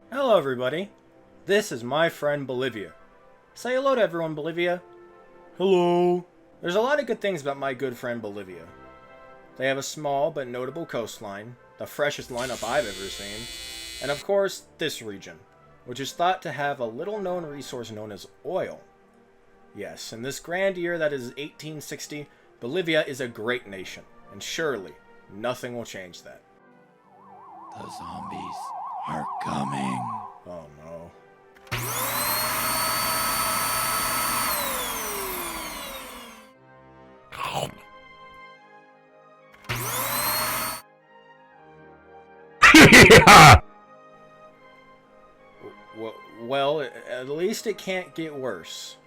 Hello everybody, this is my friend Bolivia. Say hello to everyone, Bolivia. Hello. There's a lot of good things about my good friend Bolivia. They have a small but notable coastline, the freshest lineup I've ever seen, and of course, this region, which is thought to have a little known resource known as oil. Yes, in this grand year that is 1860, Bolivia is a great nation, and surely, nothing will change that. The zombies are coming. Oh no. Well, at least it can't get worse.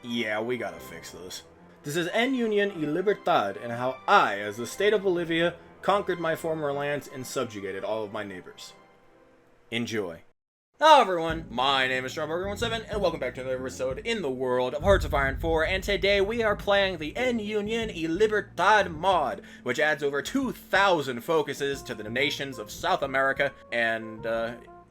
Yeah, we gotta fix this. This is En Unión y Libertad, and how I, as the state of Bolivia, conquered my former lands and subjugated all of my neighbors. Enjoy. Hello everyone, my name is Stromberger17, and welcome back to another episode in the world of Hearts of Iron 4, and today we are playing the En Unión y Libertad mod, which adds over 2,000 focuses to the nations of South America, and,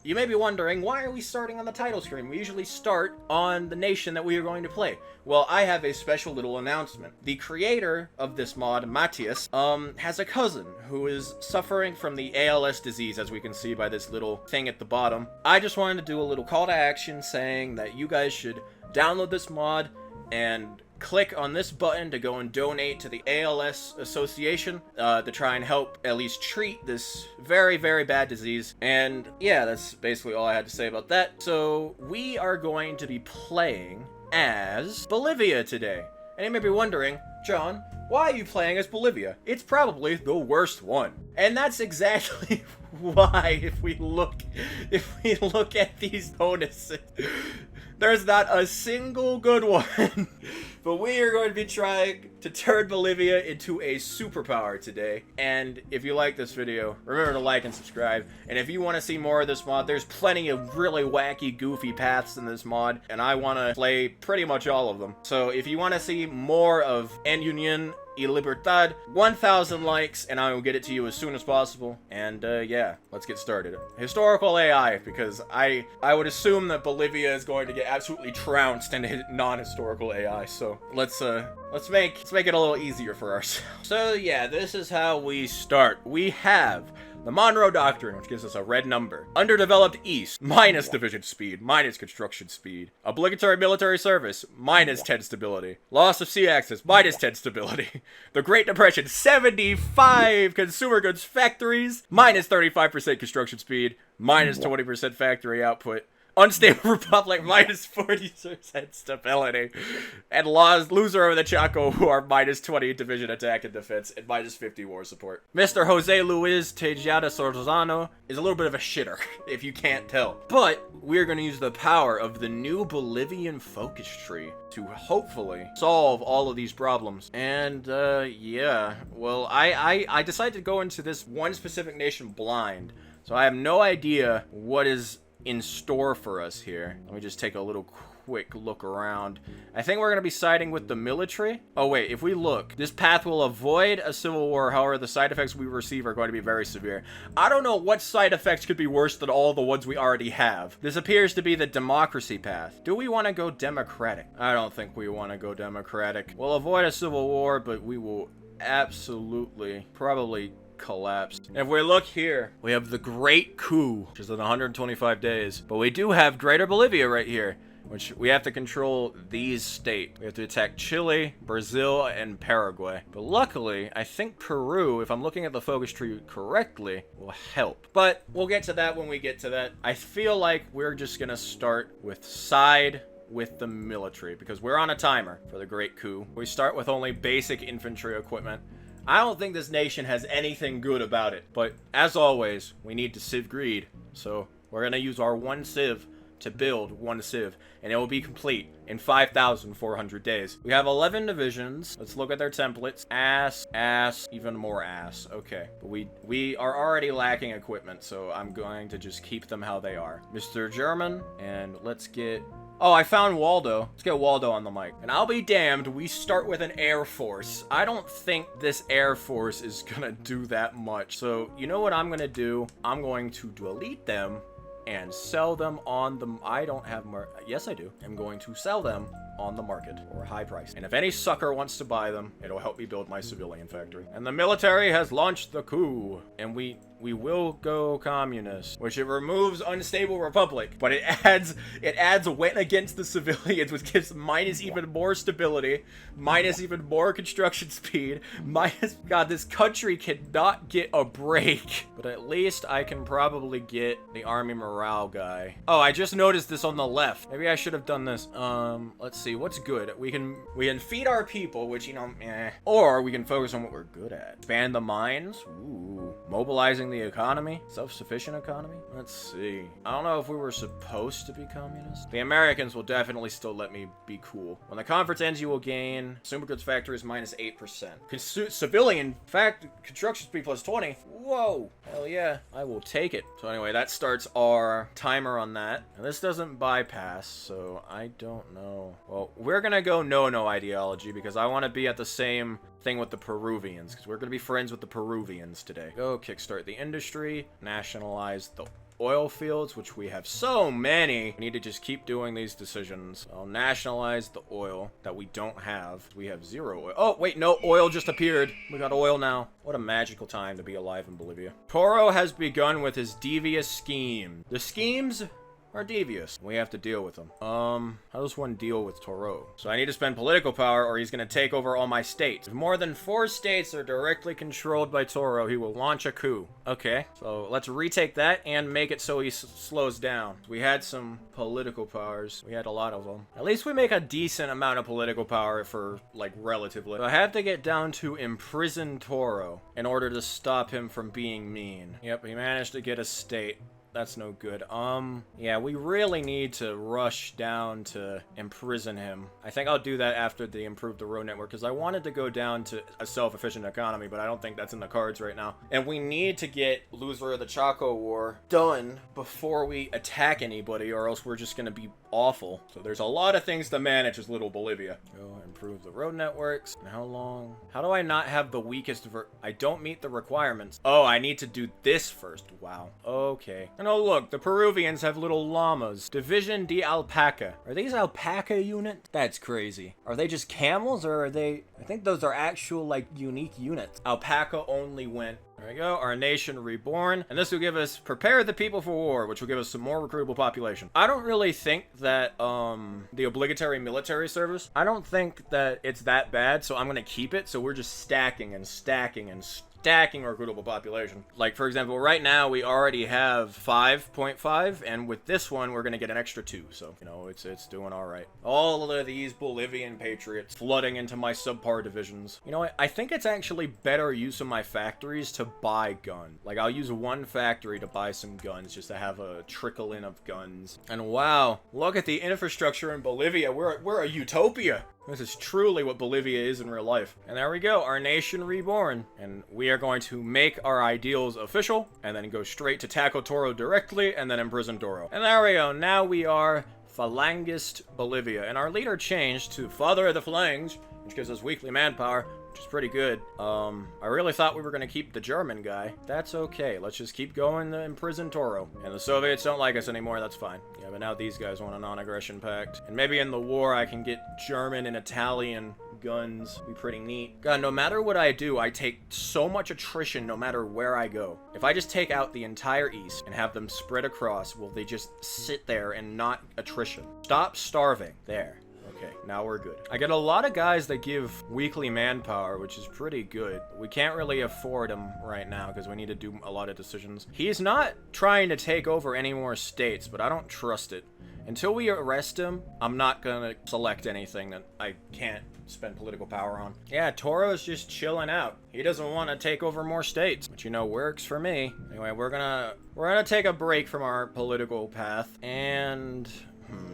you may be wondering, why are we starting on the title screen? We usually start on the nation that we are going to play. Well, I have a special little announcement. The creator of this mod, Matthias, has a cousin who is suffering from the ALS disease, as we can see by this little thing at the bottom. I just wanted to do a little call to action saying that you guys should download this mod and click on this button to go and donate to the ALS Association to try and help at least treat this very, very bad disease. And yeah, that's basically all I had to say about that. So we are going to be playing as Bolivia today. And you may be wondering, John, why are you playing as Bolivia? It's probably the worst one. And that's exactly why if we look at these bonuses, there's not a single good one. But we are going to be trying to turn Bolivia into a superpower today. And if you like this video, remember to like and subscribe. And if you want to see more of this mod, there's plenty of really wacky, goofy paths in this mod. And I want to play pretty much all of them. So if you want to see more of En Unión y Libertad, 1,000 likes, and I will get it to you as soon as possible. And yeah, let's get started. Historical AI, because I would assume that Bolivia is going to get absolutely trounced in non-historical AI. So let's make it a little easier for ourselves. So yeah, this is how we start. We have the Monroe Doctrine, which gives us a red number. Underdeveloped East, minus division speed, minus construction speed. Obligatory military service, minus 10 stability. Loss of sea access, minus 10 stability. The Great Depression, 75 consumer goods factories, minus 35% construction speed, minus 20% factory output. Unstable Republic, minus 40% stability. And loser of the Chaco, who are minus 20 division attack and defense, and minus 50 war support. Mr. Jose Luis Tejada Sorzano is a little bit of a shitter, if you can't tell. But we're going to use the power of the new Bolivian focus tree to hopefully solve all of these problems. And, yeah. Well, I decided to go into this one specific nation blind. So I have no idea what is in store for us here. Let me just take a little quick look around. I think we're going to be siding with the military. Oh wait, if we look, this path will avoid a civil war. However, the side effects we receive are going to be very severe. I don't know what side effects could be worse than all the ones we already have. This appears to be the democracy path. Do we want to go democratic? I don't think we want to go democratic. We'll avoid a civil war, but we will absolutely probably collapsed. And if we look here, we have the Great Coup, which is in 125 days. But we do have Greater Bolivia right here, which we have to control these states. We have to attack Chile, Brazil, and Paraguay. But luckily, I think Peru, if I'm looking at the focus tree correctly, will help. But we'll get to that when we get to that. I feel like we're just gonna start with side with the military, because we're on a timer for the Great Coup. We start with only basic infantry equipment. I don't think this nation has anything good about it, but as always, we need to civ greed. So we're gonna use our one civ to build one civ, and it will be complete in 5,400 days. We have 11 divisions. Let's look at their templates. Ass, even more ass. Okay, but we are already lacking equipment, so I'm going to just keep them how they are. Mr. German, and let's get Oh, I found Waldo. Let's get Waldo on the mic. And I'll be damned, we start with an air force. I don't think this air force is gonna do that much. So, you know what I'm gonna do? I'm going to delete them and sell them on the... I don't have... Yes, I do. I'm going to sell them on the market for a high price. And if any sucker wants to buy them, it'll help me build my civilian factory. And the military has launched the coup. And we will go communist, which it removes unstable republic, but it adds went against the civilians, which gives minus even more stability, minus even more construction speed, minus... God, this country cannot get a break. But at least I can probably get the army morale guy. Oh, I just noticed this on the left. Maybe I should have done this. Let's see, what's good? We can feed our people, which, you know, or we can focus on what we're good at. Expand the mines. Ooh. Mobilizing the economy. Self-sufficient economy. Let's see. I don't know if we were supposed to be communist. The Americans will definitely still let me be cool. When the conference ends, you will gain consumer goods factories minus 8%. Civilian construction speed plus 20. Whoa. Hell yeah. I will take it. So anyway, that starts our timer on that. And this doesn't bypass, so I don't know. Well, we're gonna go no-no ideology because I want to be at the same thing with the Peruvians, because we're gonna be friends with the Peruvians today. Go kickstart the industry, nationalize the oil fields, which we have so many. We need to just keep doing these decisions. I'll nationalize the oil that we don't have. We have 0 oil. Oh, wait, no, oil just appeared. We got oil now. What a magical time to be alive in Bolivia. Toro has begun with his devious scheme. The schemes are devious. We have to deal with them. How does one deal with Toro? So I need to spend political power or he's gonna take over all my states. If more than 4 states are directly controlled by Toro, he will launch a coup. Okay, so let's retake that and make it so he slows down. We had some political powers. We had a lot of them. At least we make a decent amount of political power for, like, relatively. So I have to get down to imprison Toro in order to stop him from being mean. Yep, he managed to get a state. That's no good. Yeah, we really need to rush down to imprison him. I think I'll do that after they improve the road network, because I wanted to go down to a self-efficient economy, but I don't think that's in the cards right now. And we need to get loser of the Chaco War done before we attack anybody, or else we're just gonna be awful. So there's a lot of things to manage as little Bolivia. Go improve the road networks. And how long? How do I not have the weakest I don't meet the requirements. Oh, I need to do this first. Wow. Okay. And oh look, the Peruvians have little llamas. Division de Alpaca. Are these alpaca units? That's crazy. Are they just camels or are they... I think those are actual, like, unique units. Alpaca only went... There we go, our nation reborn. And this will give us prepare the people for war, which will give us some more recruitable population. I don't really think that, the obligatory military service, I don't think that it's that bad, so I'm gonna keep it. So we're just stacking and stacking and stacking recruitable population. Like, for example, right now we already have 5.5, and with this one, we're gonna get an extra 2. So, you know, it's doing all right. All of these Bolivian patriots flooding into my subpar divisions. You know what? I think it's actually better use of my factories to buy guns. Like, I'll use one factory to buy some guns, just to have a trickle in of guns. And wow, look at the infrastructure in Bolivia. We're a utopia. This is truly what Bolivia is in real life. And there we go, our nation reborn. And we are going to make our ideals official, and then go straight to tackle Toro directly, and then imprison Toro. And there we go, now we are Phalangist Bolivia. And our leader changed to Father of the Phalange, which gives us weekly manpower, which is pretty good. I really thought we were gonna keep the German guy. That's okay, let's just keep going to imprison Toro. And the Soviets don't like us anymore, that's fine. Yeah, but now these guys want a non-aggression pact. And maybe in the war I can get German and Italian guns. Be pretty neat. God, no matter what I do, I take so much attrition no matter where I go. If I just take out the entire East and have them spread across, will they just sit there and not attrition? Stop starving. There. Okay, now we're good. I get a lot of guys that give weekly manpower, which is pretty good. We can't really afford them right now because we need to do a lot of decisions. He's not trying to take over any more states, but I don't trust it. Until we arrest him, I'm not gonna select anything that I can't spend political power on. Yeah, Toro's just chilling out. He doesn't want to take over more states, which, you know, works for me. Anyway, we're gonna take a break from our political path, and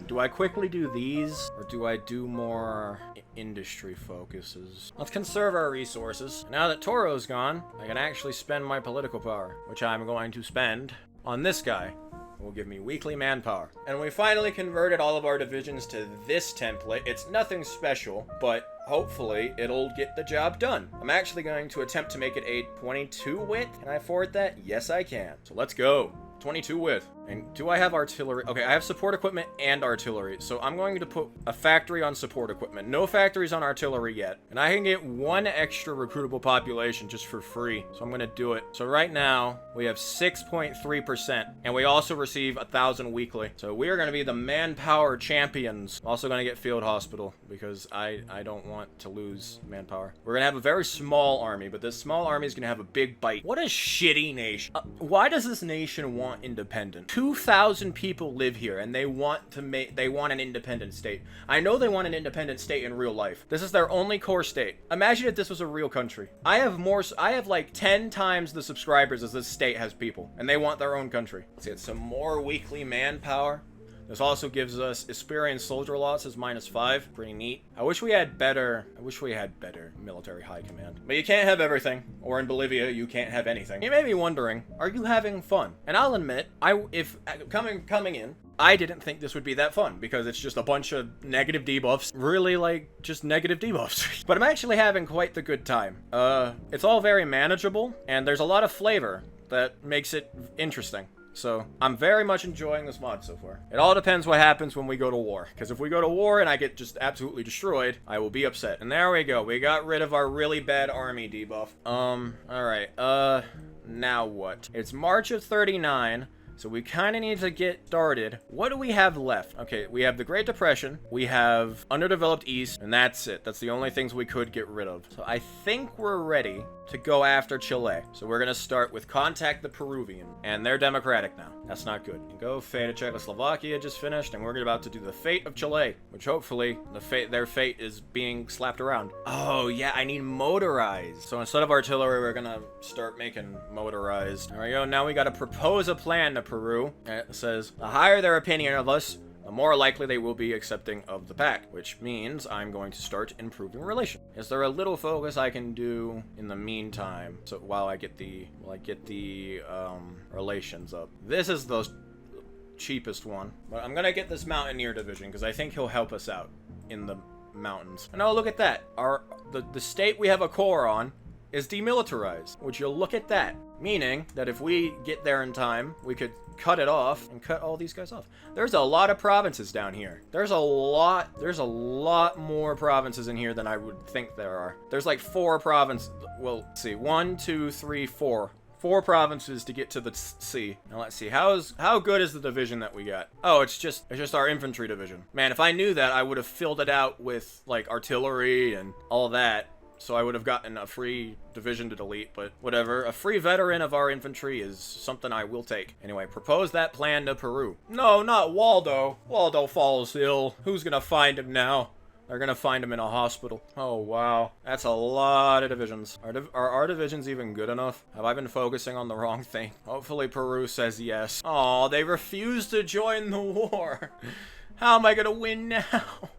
do I quickly do these, or do I do more industry focuses? Let's conserve our resources. Now that Toro's gone, I can actually spend my political power, which I'm going to spend on this guy. will give me weekly manpower. And we finally converted all of our divisions to this template. It's nothing special, but hopefully it'll get the job done. I'm actually going to attempt to make it a 22 width. Can I afford that? Yes, I can. So let's go. 22 width. And do I have artillery? Okay, I have support equipment and artillery. So I'm going to put a factory on support equipment. No factories on artillery yet. And I can get 1 extra recruitable population just for free. So I'm going to do it. So right now, we have 6.3%. And we also receive 1,000 weekly. So we are going to be the manpower champions. Also going to get field hospital because I don't want to lose manpower. We're going to have a very small army, but this small army is going to have a big bite. What a shitty nation. Why does this nation want independence? 2,000 people live here and they want an independent state. I know they want an independent state in real life. This is their only core state. Imagine if this was a real country. I have like 10 times the subscribers as this state has people, and they want their own country. Let's get some more weekly manpower. This also gives us experienced soldier losses -5. Pretty neat. I wish we had better military high command. But you can't have everything. Or in Bolivia, you can't have anything. You may be wondering, are you having fun? And I'll admit, coming in, I didn't think this would be that fun because it's just a bunch of negative debuffs. Really, like, just negative debuffs. But I'm actually having quite the good time. It's all very manageable, and there's a lot of flavor that makes it interesting. So, I'm very much enjoying this mod so far. It all depends what happens when we go to war. Because if we go to war and I get just absolutely destroyed, I will be upset. And there we go. We got rid of our really bad army debuff. Alright. Now what? It's March of 39. So we kind of need to get started. What do we have left? Okay, we have the Great Depression. We have underdeveloped East. And that's it. That's the only things we could get rid of. So I think we're ready to go after Chile. So we're going to start with contact the Peruvian. And they're democratic now. That's not good. Go fate of Czechoslovakia just finished. And we're about to do the fate of Chile. Which hopefully their fate is being slapped around. Oh yeah, I need motorized. So instead of artillery, we're going to start making motorized. There we go. Now we got to propose a plan to Peru. It says, the higher their opinion of us, the more likely they will be accepting of the pact, which means I'm going to start improving relations. Is there a little focus I can do in the meantime? So while I get the relations up. This is the cheapest one, but I'm gonna get this Mountaineer division because I think he'll help us out in the mountains. And oh, look at that! The state we have a core on is demilitarized. Would you look at that? Meaning that if we get there in time, we could cut it off and cut all these guys off. There's a lot of provinces down here. There's a lot more provinces in here than I would think there are. There's like 4 provinces. Well, let's see, 1, 2, 3, 4. 4 provinces to get to the sea. Now let's see, how good is the division that we got? Oh, it's just our infantry division. Man, if I knew that, I would have filled it out with like artillery and all that. So I would have gotten a free division to delete, but whatever. A free veteran of our infantry is something I will take. Anyway, propose that plan to Peru. No, not Waldo. Waldo falls ill. Who's gonna find him now? They're gonna find him in a hospital. Oh, wow. That's a lot of divisions. Are our divisions even good enough? Have I been focusing on the wrong thing? Hopefully Peru says yes. Aw, they refuse to join the war. How am I gonna win now?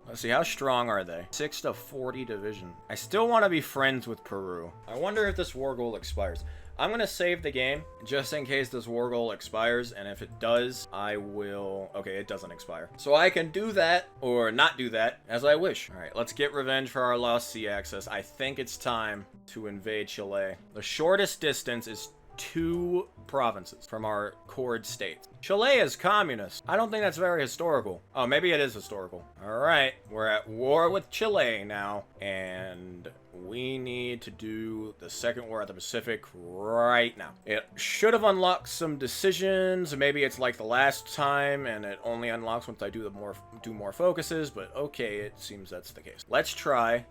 Let's see, how strong are they? 6 to 40 division. I still want to be friends with Peru. I wonder if this war goal expires. I'm gonna save the game just in case this war goal expires, and if it does, I will... Okay, it doesn't expire. So I can do that, or not do that, as I wish. Alright, let's get revenge for our lost sea access. I think it's time to invade Chile. The shortest distance is 2 provinces from our chord states. Chile is communist. I don't think that's very historical. Oh, maybe it is historical. Alright, we're at war with Chile now, and we need to do the second war at the Pacific right now. It should have unlocked some decisions. Maybe it's like the last time, and it only unlocks once I do more focuses, but okay, it seems that's the case. Let's try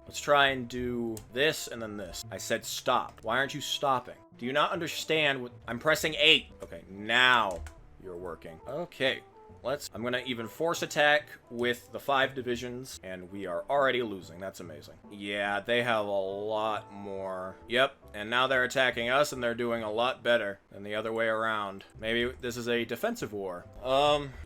and do this and then this. I said stop. Why aren't you stopping? Do you not understand what... I'm pressing 8. Okay, now you're working. Okay, I'm gonna even force attack with the 5 divisions, and we are already losing. That's amazing. Yeah, they have a lot more. Yep, and now they're attacking us, and they're doing a lot better than the other way around. Maybe this is a defensive war.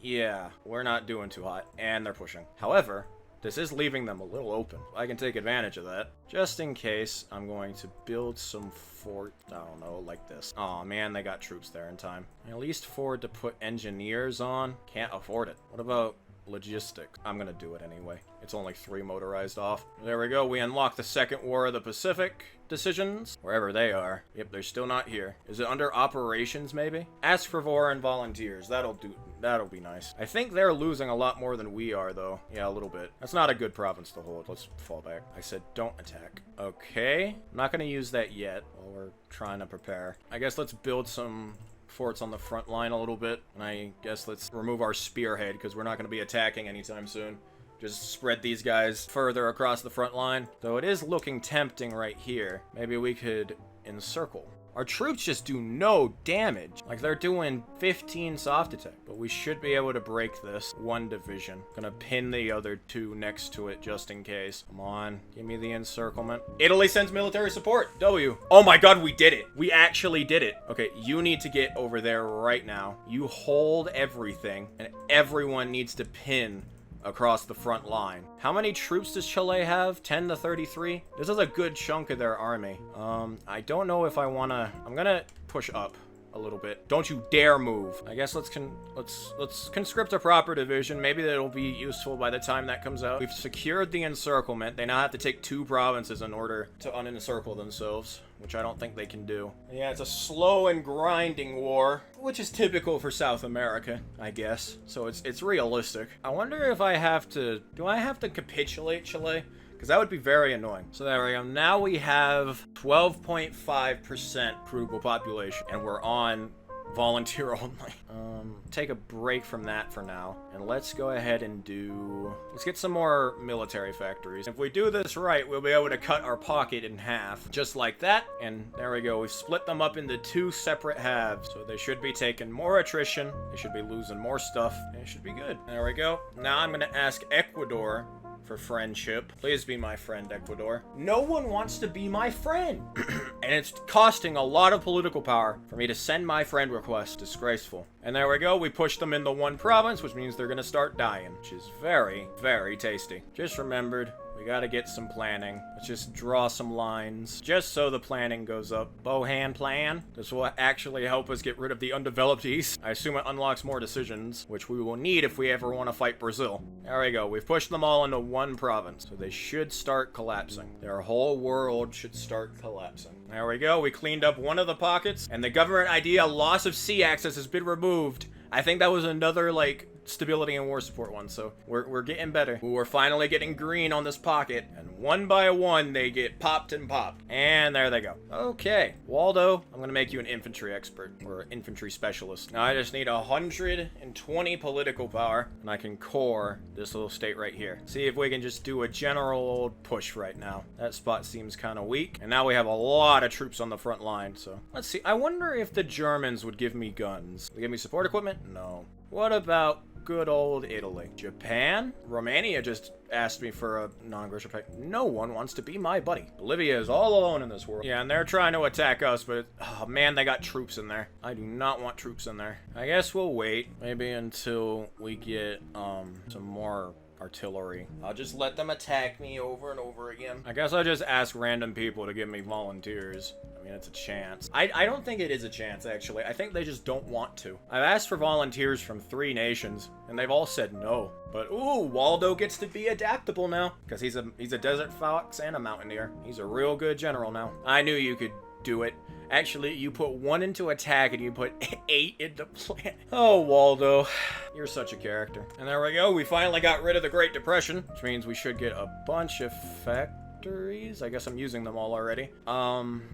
Yeah, we're not doing too hot, and they're pushing. However, This is leaving them a little open. I can take advantage of that. Just in case, I'm going to build some fort, I don't know, like this. Oh man, they got troops there in time. At least afford to put engineers on. Can't afford it. What about logistics? I'm gonna do it anyway. It's only 3 motorized off. There we go. We unlock the Second War of the Pacific decisions. Wherever they are. Yep, they're still not here. Is it under operations, maybe? Ask for foreign volunteers. That'll do. That'll be nice. I think they're losing a lot more than we are, though. Yeah, a little bit. That's not a good province to hold. Let's fall back. I said don't attack. Okay. I'm not gonna use that yet while we're trying to prepare. I guess let's build some forts on the front line a little bit. And I guess let's remove our spearhead because we're not going to be attacking anytime soon. Just spread these guys further across the front line. Though it is looking tempting right here. Maybe we could encircle. Our troops just do no damage. Like they're doing 15 soft attack. But we should be able to break this. 1 division. Gonna pin the other 2 next to it just in case. Come on. Give me the encirclement. Italy sends military support. W. Oh my god, we did it. We actually did it. Okay, you need to get over there right now. You hold everything. And everyone needs to pin across the front line. How many troops does Chile have? 10 to 33? This is a good chunk of their army. I don't know if I wanna... I'm gonna push up a little bit. Don't you dare move. I guess let's conscript a proper division. Maybe that'll be useful by the time that comes out. We've secured the encirclement. They now have to take 2 provinces in order to unencircle themselves, which I don't think they can do. Yeah, it's a slow and grinding war, which is typical for South America, I guess. So it's realistic. I wonder if I have to... Do I have to capitulate Chile? Because that would be very annoying. So there we go. Now we have 12.5% frugal population, and we're on volunteer only. Take a break from that for now, and let's go ahead and let's get some more military factories. If we do this right, we'll be able to cut our pocket in half, just like that, and there we go. We've split them up into 2 separate halves, so they should be taking more attrition, they should be losing more stuff, and it should be good. There we go. Now I'm gonna ask Ecuador for friendship. Please be my friend, Ecuador. No one wants to be my friend. And it's costing a lot of political power for me to send my friend request. Disgraceful. And there we go. We pushed them into 1 province, which means they're gonna start dying, which is very, very tasty. Just remembered, we gotta get some planning. Let's just draw some lines, just so the planning goes up. Bohan plan. This will actually help us get rid of the undeveloped East. I assume it unlocks more decisions, which we will need if we ever want to fight Brazil. There we go. We've pushed them all into 1 province, so they should start collapsing. Their whole world should start collapsing. There we go. We cleaned up 1 of the pockets, and the government idea loss of sea access has been removed. I think that was another, like, stability and war support one, so we're getting better. We're finally getting green on this pocket, and 1 by 1 they get popped and popped, and there they go. Okay, Waldo, I'm gonna make you an infantry expert or infantry specialist. Now I just need 120 political power, and I can core this little state right here. See if we can just do a general old push right now. That spot seems kind of weak, and now we have a lot of troops on the front line, so let's see. I wonder if the Germans would give me guns. They give me support equipment? No. What about good old Italy? Japan? Romania just asked me for a non-aggression pact. No one wants to be my buddy. Bolivia is all alone in this world. Yeah, and they're trying to attack us, but oh man, they got troops in there. I do not want troops in there. I guess we'll wait maybe until we get some more artillery. I'll just let them attack me over and over again. I guess I'll just ask random people to give me volunteers. I mean, it's a chance. I don't think it is a chance, actually. I think they just don't want to. I've asked for volunteers from 3 nations, and they've all said no. But, ooh, Waldo gets to be adaptable now, because he's a desert fox and a mountaineer. He's a real good general now. I knew you could do it. Actually, you put 1 into attack and you put 8 into plan. Oh, Waldo. You're such a character. And there we go. We finally got rid of the Great Depression, which means we should get a bunch of factories. I guess I'm using them all already.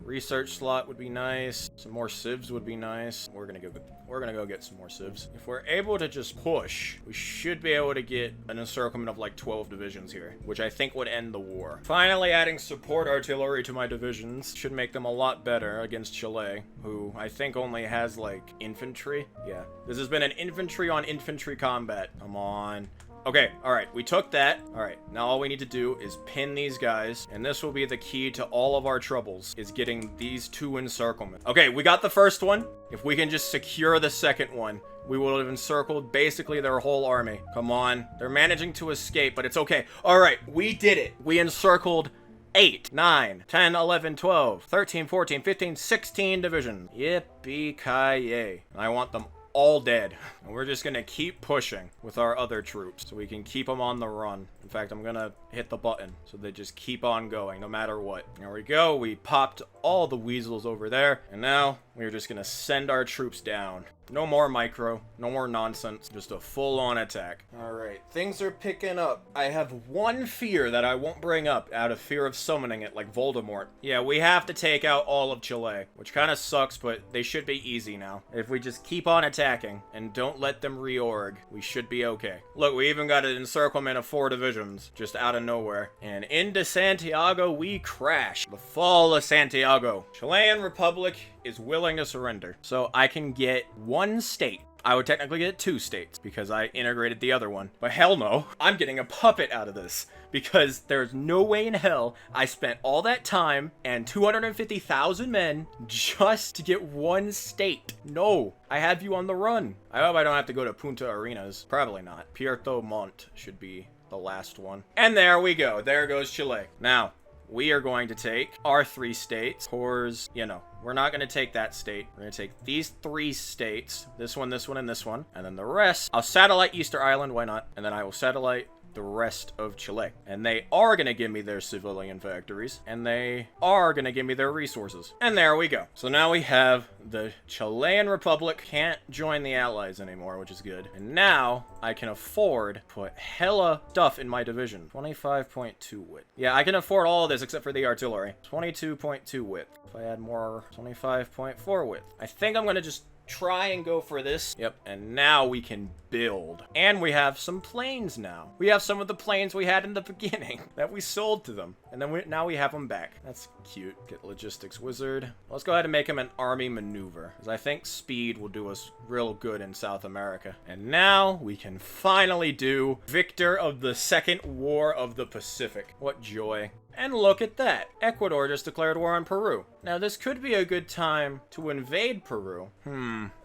Research slot would be nice. Some more civs would be nice. We're gonna go get some more civs. If we're able to just push, we should be able to get an encirclement of like 12 divisions here, which I think would end the war. Finally adding support artillery to my divisions should make them a lot better against Chile, who I think only has like infantry. Yeah, this has been an infantry on infantry combat. Come on. Okay, alright, we took that. Alright, now all we need to do is pin these guys, and this will be the key to all of our troubles, is getting these two encirclements. Okay, we got the first one. If we can just secure the second one, we will have encircled basically their whole army. Come on. They're managing to escape, but it's okay. Alright, we did it. We encircled 8, 9, 10, 11, 12, 13, 14, 15, 16 divisions. Yippee-ki-yay. I want them all dead. And we're just gonna keep pushing with our other troops so we can keep them on the run. In fact, I'm gonna hit the button so they just keep on going no matter what. There we go. We popped all the weasels over there. And now we're just gonna send our troops down. No more micro, no more nonsense, just a full-on attack. Alright, things are picking up. I have one fear that I won't bring up out of fear of summoning it like Voldemort. Yeah, we have to take out all of Chile, which kind of sucks, but they should be easy now. If we just keep on attacking and don't let them reorg, we should be okay. Look, we even got an encirclement of 4 divisions just out of nowhere. And into Santiago we crash. The fall of Santiago. Chilean Republic is willing to surrender. So I can get 1 state. I would technically get 2 states because I integrated the other one. But hell no, I'm getting a puppet out of this because there's no way in hell I spent all that time and 250,000 men just to get 1 state. No, I have you on the run. I hope I don't have to go to Punta Arenas. Probably not. Puerto Montt should be the last one. And there we go. There goes Chile. Now, we are going to take our 3 states. Cores, you know, we're not going to take that state. We're going to take these 3 states. This one, and this one. And then the rest, I'll satellite Easter Island. Why not? And then I will satellite the rest of Chile. And they are going to give me their civilian factories. And they are going to give me their resources. And there we go. So now we have the Chilean Republic can't join the Allies anymore, which is good. And now I can afford to put hella stuff in my division. 25.2 width. Yeah, I can afford all of this except for the artillery. 22.2 width. If I add more, 25.4 width. I think I'm going to just try and go for this. Yep, and now we can build. And we have some planes now. We have some of the planes we had in the beginning that we sold to them. And then now we have them back. That's cute. Get logistics wizard. Let's go ahead and make him an army maneuver, because I think speed will do us real good in South America. And now we can finally do Victor of the Second War of the Pacific. What joy. And look at that. Ecuador just declared war on Peru. Now, this could be a good time to invade Peru.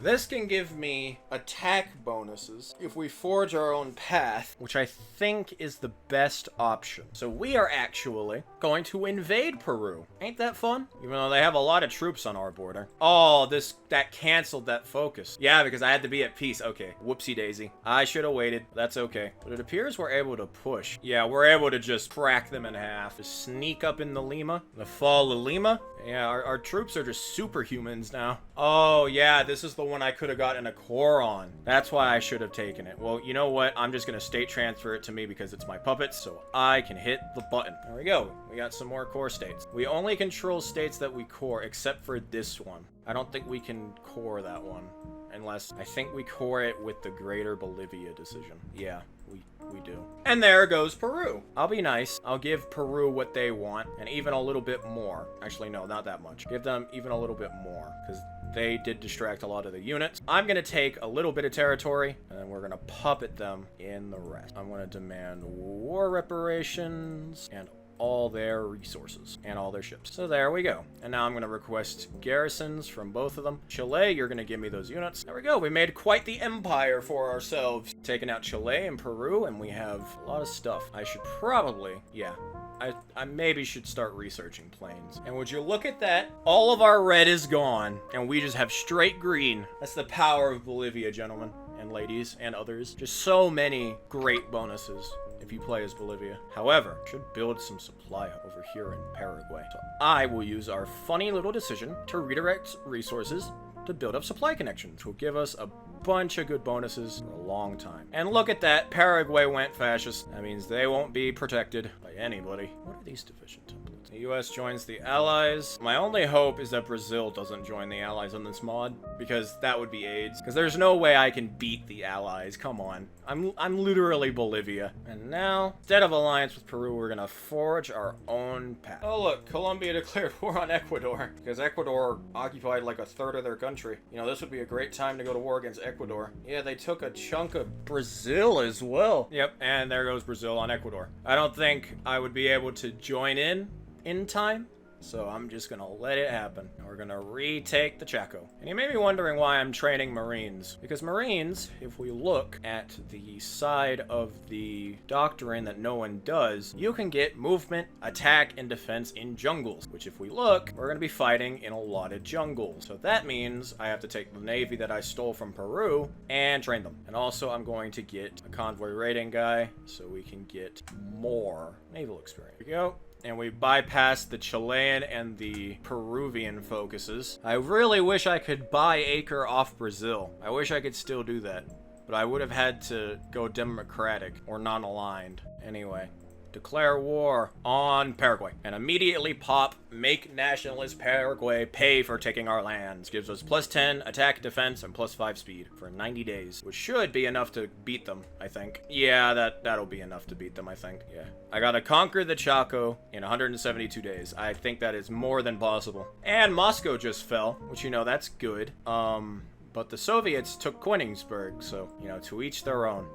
This can give me attack bonuses if we forge our own path, which I think is the best option. So we are actually going to invade Peru. Ain't that fun? Even though they have a lot of troops on our border. Oh, that canceled that focus. Yeah, because I had to be at peace. Okay, whoopsie daisy. I should have waited. That's okay. But it appears we're able to push. Yeah, we're able to just crack them in half. Just sneak up in the Lima. The fall of Lima. Yeah, our troops are just superhumans now. Oh, yeah, this is the one I could have gotten a core on. That's why I should have taken it. Well, you know what? I'm just going to state transfer it to me because it's my puppet, so I can hit the button. There we go. We got some more core states. We only control states that we core, except for this one. I don't think we can core that one. Unless, I think we core it with the Greater Bolivia decision. Yeah, we do. And there goes Peru. I'll be nice. I'll give Peru what they want, and even a little bit more. Actually, no, not that much. Give them even a little bit more, because they did distract a lot of the units. I'm going to take a little bit of territory, and then we're going to puppet them in the rest. I'm going to demand war reparations, and all their resources and all their ships. So there we go. And now I'm going to request garrisons from both of them. Chile, you're going to give me those units. There we go. We made quite the empire for ourselves. Taking out Chile and Peru, and we have a lot of stuff. I should probably, yeah, I maybe should start researching planes. And would you look at that? All of our red is gone, and we just have straight green. That's the power of Bolivia, gentlemen and ladies and others. Just so many great bonuses if you play as Bolivia. However, should build some supply over here in Paraguay. So I will use our funny little decision to redirect resources to build up supply connections, which will give us a bunch of good bonuses for a long time. And look at that, Paraguay went fascist. That means they won't be protected by anybody. What are these division templates? The US joins the Allies. My only hope is that Brazil doesn't join the Allies on this mod, because that would be AIDS. Because there's no way I can beat the Allies. Come on. I'm literally Bolivia. And now, instead of alliance with Peru, we're gonna forge our own path. Oh look, Colombia declared war on Ecuador, because Ecuador occupied like a third of their country. You know, this would be a great time to go to war against Ecuador. Yeah, they took a chunk of Brazil as well. Yep, and there goes Brazil on Ecuador. I don't think I would be able to join in time, so I'm just gonna let it happen. And we're gonna retake the Chaco. And you may be wondering why I'm training Marines. Because Marines, if we look at the side of the doctrine that no one does, you can get movement, attack, and defense in jungles. Which if we look, we're gonna be fighting in a lot of jungles. So that means I have to take the Navy that I stole from Peru and train them. And also I'm going to get a convoy raiding guy so we can get more naval experience. Here we go. And we bypassed the Chilean and the Peruvian focuses. I really wish I could buy Acre off Brazil. I wish I could still do that. But I would have had to go democratic or non-aligned. Anyway, declare war on Paraguay. And immediately pop, make nationalist Paraguay pay for taking our lands. Gives us plus 10 attack, defense, and plus 5 speed for 90 days. Which should be enough to beat them, I think. Yeah, that'll be enough to beat them, I think. Yeah. I gotta conquer the Chaco in 172 days. I think that is more than possible. And Moscow just fell, which, you know, that's good. But the Soviets took Königsberg, so, you know, to each their own.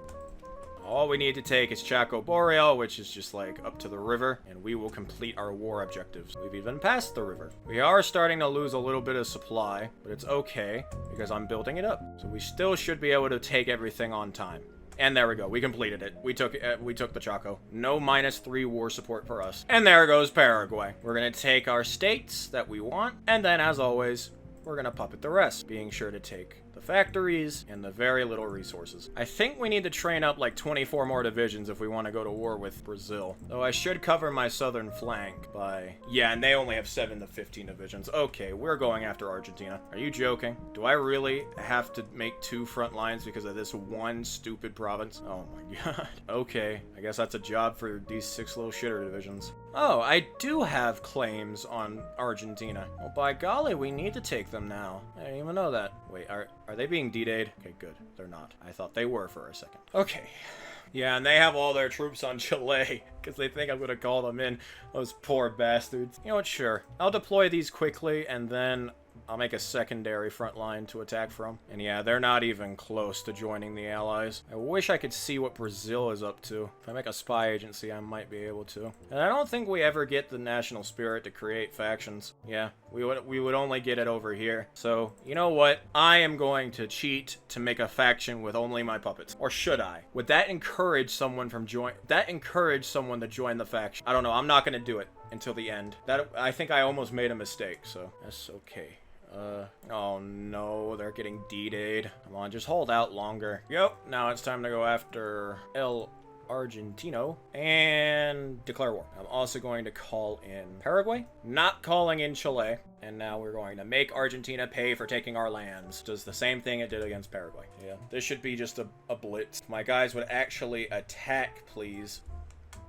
All we need to take is Chaco Boreal, which is just like up to the river, and we will complete our war objectives. We've even passed the river. We are starting to lose a little bit of supply, but it's okay because I'm building it up. So we still should be able to take everything on time. And there we go. We completed it. We took the Chaco. No -3 war support for us. And there goes Paraguay. We're gonna take our states that we want, and then as always, we're gonna puppet the rest, being sure to take the factories and the very little resources. I think we need to train up like 24 more divisions if we want to go to war with Brazil. Though I should cover my southern flank by... Yeah, and they only have 7 to 15 divisions. Okay, we're going after Argentina. Are you joking? Do I really have to make 2 front lines because of this one stupid province? Oh my god. Okay, I guess that's a job for these 6 little shitter divisions. Oh, I do have claims on Argentina. Well, by golly, we need to take them now. I didn't even know that. Wait, are they being D-Day'd? Okay, good. They're not. I thought they were for a second. Okay. Yeah, and they have all their troops on Chile, because they think I'm going to call them in. Those poor bastards. You know what, sure. I'll deploy these quickly, and then I'll make a secondary front line to attack from. And yeah, they're not even close to joining the Allies. I wish I could see what Brazil is up to. If I make a spy agency, I might be able to. And I don't think we ever get the national spirit to create factions. Yeah, we would only get it over here. So, you know what? I am going to cheat to make a faction with only my puppets. Or should I? Would that encourage someone to join the faction? I don't know. I'm not going to do it until the end. I think I almost made a mistake, so that's okay. Oh no, they're getting D-Day'd. Come on, just hold out longer. Yep, now it's time to go after El Argentino and declare war. I'm also going to call in Paraguay, not calling in Chile, and now we're going to make Argentina pay for taking our lands. Does the same thing it did against Paraguay. Yeah, this should be just a blitz. My guys would actually attack, please.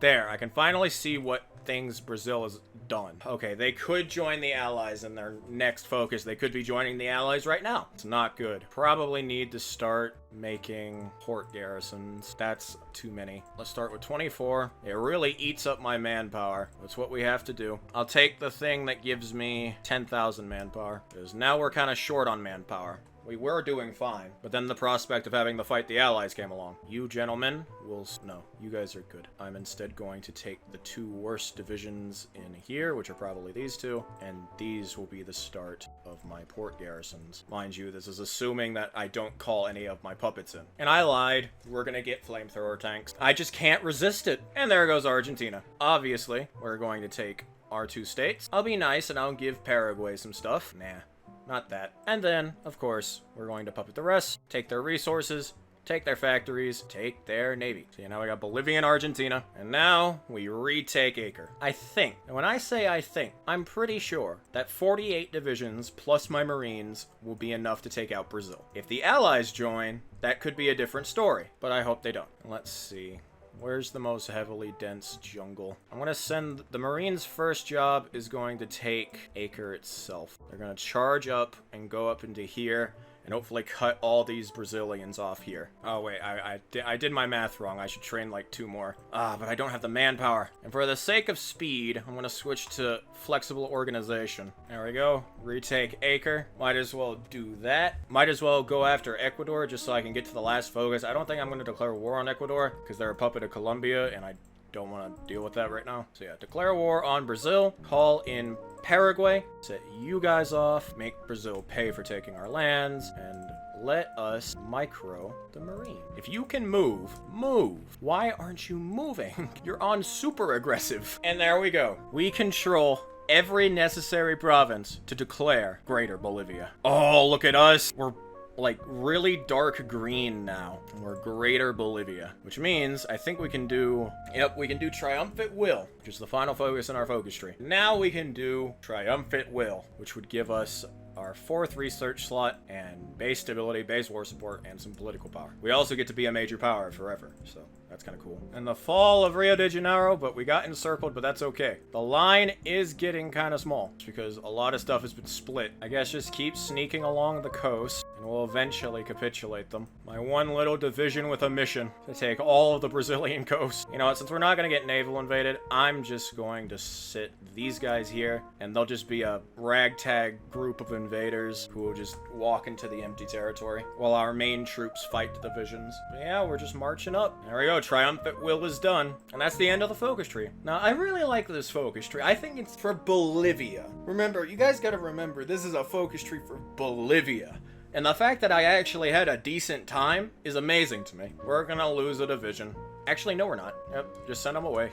There, I can finally see what things Brazil has done. Okay, they could join the Allies in their next focus. They could be joining the Allies right now. It's not good. Probably need to start making port garrisons. That's too many. Let's start with 24. It really eats up my manpower. That's what we have to do. I'll take the thing that gives me 10,000 manpower, because now we're kind of short on manpower. We were doing fine, but then the prospect of having to fight the Allies came along. You gentlemen will... No, you guys are good. I'm instead going to take the 2 worst divisions in here, which are probably these 2, and these will be the start of my port garrisons. Mind you, this is assuming that I don't call any of my puppets in. And I lied. We're gonna get flamethrower tanks. I just can't resist it. And there goes Argentina. Obviously, we're going to take our 2 states. I'll be nice and I'll give Paraguay some stuff. Nah. Not that. And then, of course, we're going to puppet the rest, take their resources, take their factories, take their navy. So now we got Bolivia and Argentina, and now we retake Acre. I think, and when I say I think, I'm pretty sure that 48 divisions plus my Marines will be enough to take out Brazil. If the Allies join, that could be a different story, but I hope they don't. Let's see. Where's the most heavily dense jungle? I'm gonna send... The Marines' first job is going to take Acre itself. They're gonna charge up and go up into here, and hopefully cut all these Brazilians off here. Oh wait, I did my math wrong. I should train like 2 more. But I don't have the manpower. And for the sake of speed, I'm gonna switch to flexible organization. There we go. Retake Acre. Might as well do that. Might as well go after Ecuador just so I can get to the last focus. I don't think I'm gonna declare war on Ecuador because they're a puppet of Colombia and I don't want to deal with that right now. So yeah, declare war on Brazil. Call in Paraguay. Set you guys off. Make Brazil pay for taking our lands. And let us micro the Marine. If you can move, move. Why aren't you moving? You're on super aggressive. And there we go. We control every necessary province to declare Greater Bolivia. Oh, look at us. We're like really dark green now. We're Greater Bolivia, which means I think we can do, yep, we can do Triumphant Will, which is the final focus in our focus tree. Now we can do Triumphant Will, which would give us our 4th research slot and base stability, base war support, and some political power. We also get to be a major power forever, so that's kind of cool. And the fall of Rio de Janeiro, but we got encircled, but that's okay. The line is getting kind of small because a lot of stuff has been split. I guess just keep sneaking along the coast and we'll eventually capitulate them. My one little division with a mission to take all of the Brazilian coast. You know what, since we're not going to get naval invaded, I'm just going to sit these guys here and they'll just be a ragtag group of invaders who will just walk into the empty territory while our main troops fight the divisions. But yeah, we're just marching up. There we go. Triumphant Will is done. And that's the end of the focus tree. Now, I really like this focus tree. I think it's for Bolivia. Remember, you guys gotta remember, this is a focus tree for Bolivia. And the fact that I actually had a decent time is amazing to me. We're gonna lose a division. Actually, no, we're not. Yep, just send them away.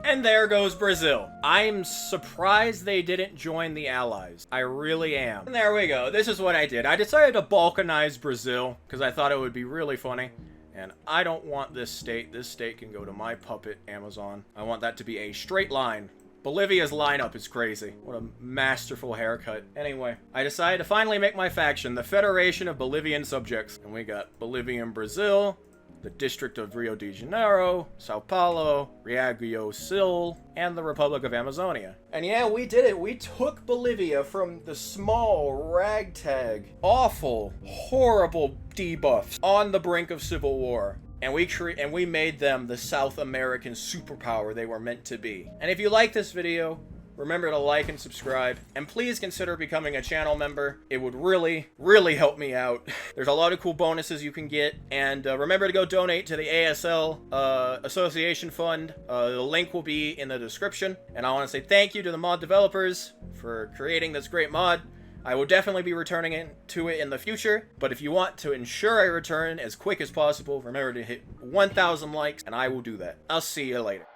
And there goes Brazil. I'm surprised they didn't join the Allies. I really am. And there we go. This is what I did. I decided to balkanize Brazil because I thought it would be really funny. And I don't want this state. This state can go to my puppet, Amazon. I want that to be a straight line. Bolivia's lineup is crazy. What a masterful haircut. Anyway, I decided to finally make my faction, the Federation of Bolivian Subjects. And we got Bolivian Brazil, the District of Rio de Janeiro, Sao Paulo, Riaguio Sul, and the Republic of Amazonia. And yeah, we did it. We took Bolivia from the small, ragtag, awful, horrible debuffs on the brink of civil war. And we made them the South American superpower they were meant to be. And if you like this video, remember to like and subscribe, and please consider becoming a channel member. It would really, really help me out. There's a lot of cool bonuses you can get, and remember to go donate to the ASL Association Fund. The link will be in the description, and I want to say thank you to the mod developers for creating this great mod. I will definitely be returning to it in the future, but if you want to ensure I return as quick as possible, remember to hit 1,000 likes, and I will do that. I'll see you later.